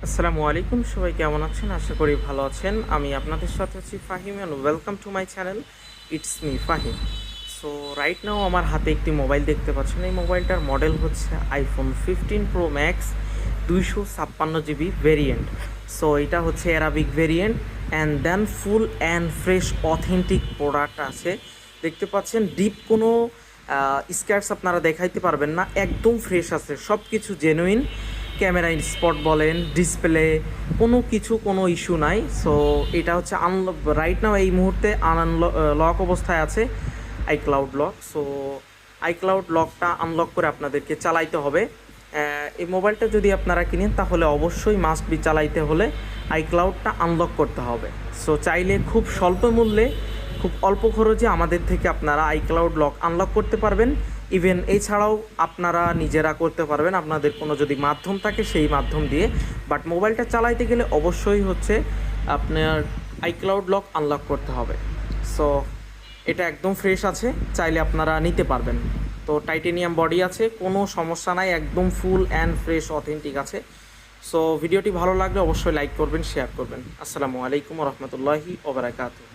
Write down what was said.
আসসালামু আলাইকুম, সবাই কেমন আছেন? আশা করি ভালো আছেন। আমি আপনাদের সাথে আছি Fahim and welcome to my channel. It's me Fahim. So right now আমার হাতে একটি মোবাইল দেখতে পাচ্ছেন। এই মোবাইলটার মডেল হচ্ছে iPhone 15 pro max 256 GB variant. So এটা হচ্ছে Arabic variant and then full and fresh authentic product আছে। দেখতে পাচ্ছেন ডিপ কোনো স্ক্র্যাচ আপনারা দেখাইতে পারবেন না, একদম ফ্রেশ আছে, সব কিছু জেনুইন। ক্যামেরা স্পট বলেন, ডিসপ্লে, কোনো ইস্যু নাই। সো এটা হচ্ছে রাইট নাও এই মুহূর্তে লক অবস্থায় আছে, আইক্লাউড লক। সো আইক্লাউড লকটা আনলক করে আপনাদেরকে চালাইতে হবে। এই মোবাইলটা যদি আপনারা কিনেন তাহলে অবশ্যই মাস্ট বি চালাইতে হলে আইক্লাউডটা আনলক করতে হবে। সো চাইলে খুব স্বল্প মূল্যে, খুব অল্প খরচে আমাদের থেকে আপনারা আইক্লাউড লক আনলক করতে পারবেন। ইভেন এছাড়াও আপনারা নিজেরা করতে পারবেন, আপনাদের কোনো যদি মাধ্যম থাকে সেই মাধ্যম দিয়ে। বাট মোবাইলটা চালাইতে গেলে অবশ্যই হচ্ছে আপনার আইক্লাউড লক আনলক করতে হবে। সো এটা একদম ফ্রেশ আছে, চাইলে আপনারা নিতে পারবেন। তো টাইটেনিয়াম বডি আছে, কোনো সমস্যা নাই, একদম ফুল অ্যান্ড ফ্রেশ অথেন্টিক আছে। সো ভিডিওটি ভালো লাগলে অবশ্যই লাইক করবেন, শেয়ার করবেন। আসসালামু আলাইকুম রহমতুল্লাহি ওবরাকাতুহু।